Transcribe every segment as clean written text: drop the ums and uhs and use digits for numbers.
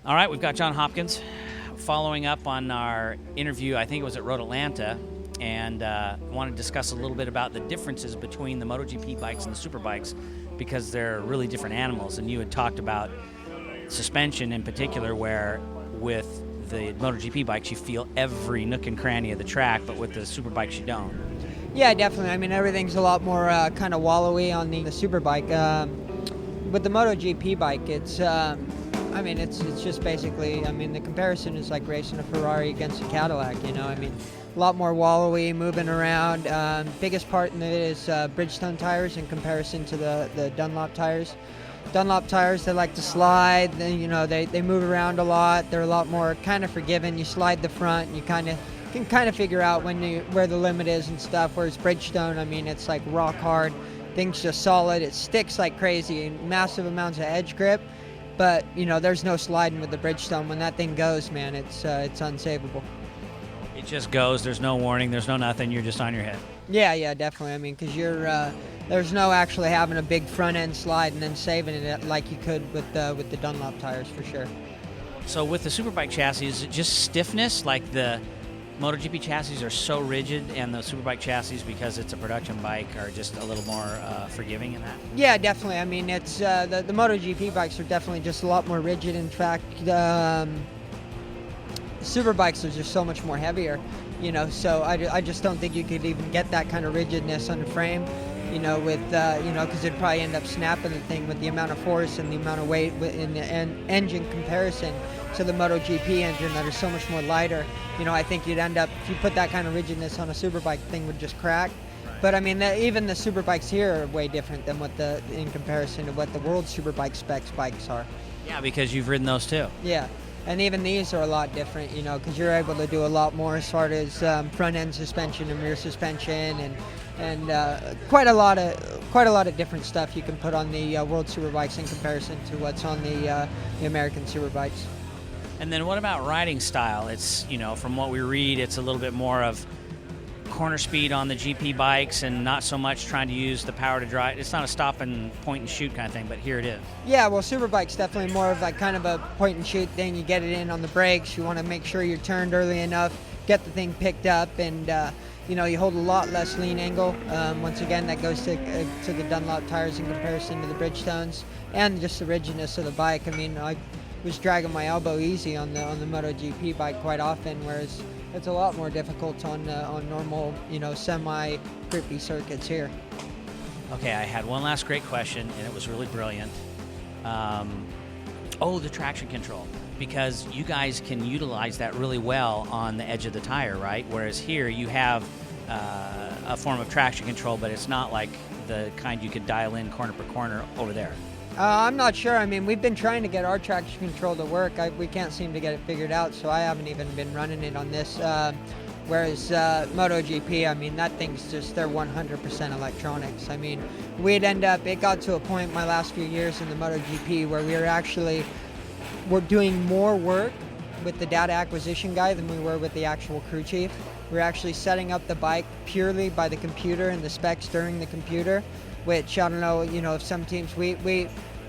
All right, we've got John Hopkins following up on our interview, I think it was at Road Atlanta, and I want to discuss a little bit about the differences between the MotoGP bikes and the Superbikes because they're really different animals. And you had talked about suspension in particular, where with the MotoGP bikes you feel every nook and cranny of the track, but with the Superbikes you don't. Yeah, definitely. I mean, everything's a lot more kind of wallowy on the Superbike. With the MotoGP bike, it's just basically, the comparison is like racing a Ferrari against a Cadillac, you know. I mean, a lot more wallowy, moving around. Biggest part in it is Bridgestone tires in comparison to the Dunlop tires. Dunlop tires, they like to slide, they move around a lot. They're a lot more kind of forgiving. You slide the front, and you can kind of figure out where the limit is and stuff, whereas Bridgestone, it's like rock hard. Things just solid. It sticks like crazy, massive amounts of edge grip. But, there's no sliding with the Bridgestone. When that thing goes, man, it's unsavable. It just goes. There's no warning. There's no nothing. You're just on your head. Yeah, definitely. Because there's no actually having a big front end slide and then saving it like you could with the Dunlop tires for sure. So with the Superbike chassis, is it just stiffness? Like the MotoGP chassis are so rigid, and the Superbike chassis, because it's a production bike, are just a little more forgiving in that? Yeah, definitely. It's the MotoGP bikes are definitely just a lot more rigid. In fact, Superbikes are just so much more heavier, so I just don't think you could even get that kind of rigidness on the frame, because it'd probably end up snapping the thing with the amount of force and the amount of weight in the engine comparison to the MotoGP engine that are so much more lighter. I think you'd end up, if you put that kind of rigidness on a Superbike, the thing would just crack. Right. But even the Superbikes here are way different than in comparison to what the World Superbike specs bikes are. Yeah, because you've ridden those too. Yeah. And even these are a lot different, because you're able to do a lot more as far as front-end suspension and rear suspension, and quite a lot of different stuff you can put on the World Superbikes in comparison to what's on the American Superbikes. And then what about riding style? It's, from what we read, it's a little bit more of corner speed on the GP bikes and not so much trying to use the power to drive. It's not a stop and point and shoot kind of thing, but here it is. Yeah, well, Superbike's definitely more of like kind of a point and shoot thing. You get it in on the brakes. You want to make sure you're turned early enough, get the thing picked up, and you hold a lot less lean angle. Once again, that goes to the Dunlop tires in comparison to the Bridgestones, and just the rigidness of the bike. I was dragging my elbow easy on the MotoGP bike quite often, whereas it's a lot more difficult on normal, semi-grippy circuits here. Okay, I had one last great question, and it was really brilliant. The traction control, because you guys can utilize that really well on the edge of the tire, right? Whereas here you have a form of traction control, but it's not like the kind you could dial in corner per corner over there. I'm not sure. We've been trying to get our traction control to work. We can't seem to get it figured out, so I haven't even been running it on this. Whereas MotoGP, that thing's just, they're 100% electronics. It got to a point my last few years in the MotoGP where we're doing more work with the data acquisition guy than we were with the actual crew chief. We're actually setting up the bike purely by the computer and the specs during the computer, which I don't know, if some teams, we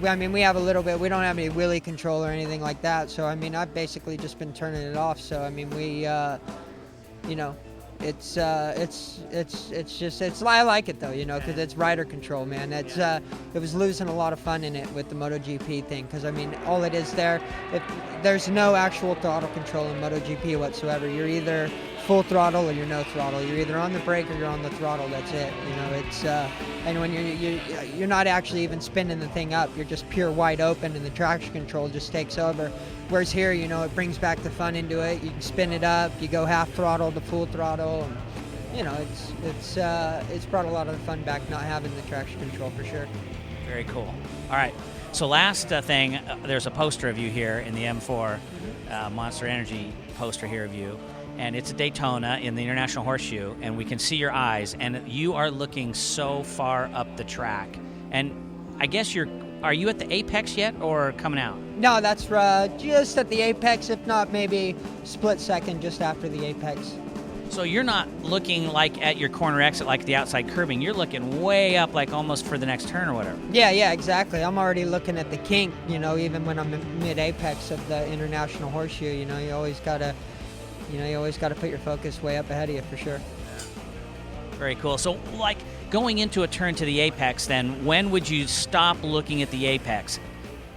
have a little bit, we don't have any wheelie control or anything like that. So, I've basically just been turning it off. So, I like it though, because it's rider control, man. It was losing a lot of fun in it with the MotoGP thing, because all it is there's no actual throttle control in MotoGP whatsoever. You're either full throttle or you're no throttle. You're either on the brake or you're on the throttle. That's it. And when you're not actually even spinning the thing up, you're just pure wide open, and the traction control just takes over. Whereas here, it brings back the fun into it. You can spin it up. You go half throttle to full throttle. And, it's brought a lot of the fun back not having the traction control for sure. Very cool. All right. So last thing, there's a poster of you here in the M4 Monster Energy poster here of you. And it's a Daytona in the International Horseshoe, and we can see your eyes, and you are looking so far up the track. And I guess are you at the apex yet, or coming out? No, that's just at the apex, if not maybe split second just after the apex. So you're not looking like at your corner exit like the outside curbing. You're looking way up, like almost for the next turn or whatever. Yeah, exactly. I'm already looking at the kink, even when I'm in mid-apex of the International Horseshoe. You always gotta put your focus way up ahead of you for sure. Very cool. So, like, going into a turn to the apex, then, when would you stop looking at the apex?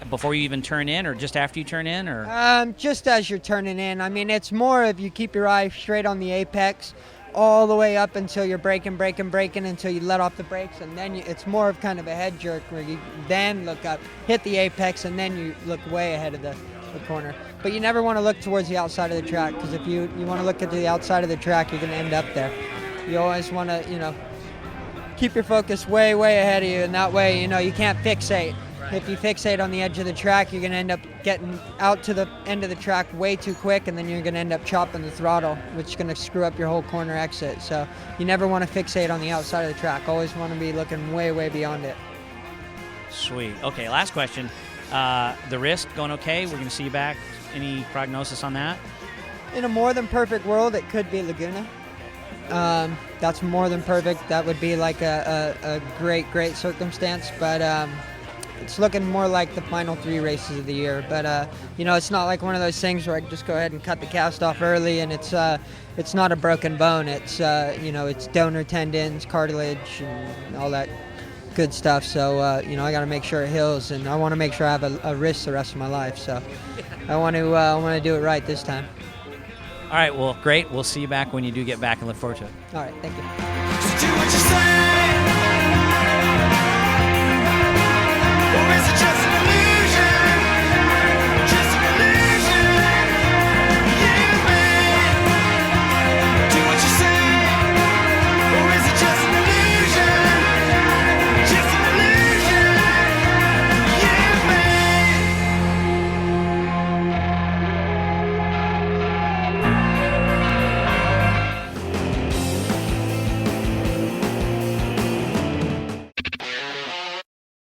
Before you even turn in, or just after you turn in, or? Just as you're turning in. I mean, it's more if you keep your eye straight on the apex all the way up until you're braking until you let off the brakes, and then it's more of kind of a head jerk where you then look up, hit the apex, and then you look way ahead of the corner. But you never want to look towards the outside of the track, because if you want to look at the outside of the track, you're going to end up there. You always want to, keep your focus way ahead of you, and that way, you can't fixate. If you fixate on the edge of the track, you're going to end up getting out to the end of the track way too quick, and then you're going to end up chopping the throttle, which is going to screw up your whole corner exit. So you never want to fixate on the outside of the track. Always want to be looking way beyond it. Sweet. Okay, last question. The wrist going okay? We're going to see you back. Any prognosis on that? In a more than perfect world, it could be Laguna. That's more than perfect. That would be like a great circumstance, but it's looking more like the final 3 races of the year. But it's not like one of those things where I can just go ahead and cut the cast off early, and it's not a broken bone. It's it's donor tendons, cartilage, and all that good stuff. So I got to make sure it heals, and I want to make sure I have a wrist the rest of my life. So I want to do it right this time. All right, well, great. We'll see you back when you do get back, and look forward to it. All right, thank you.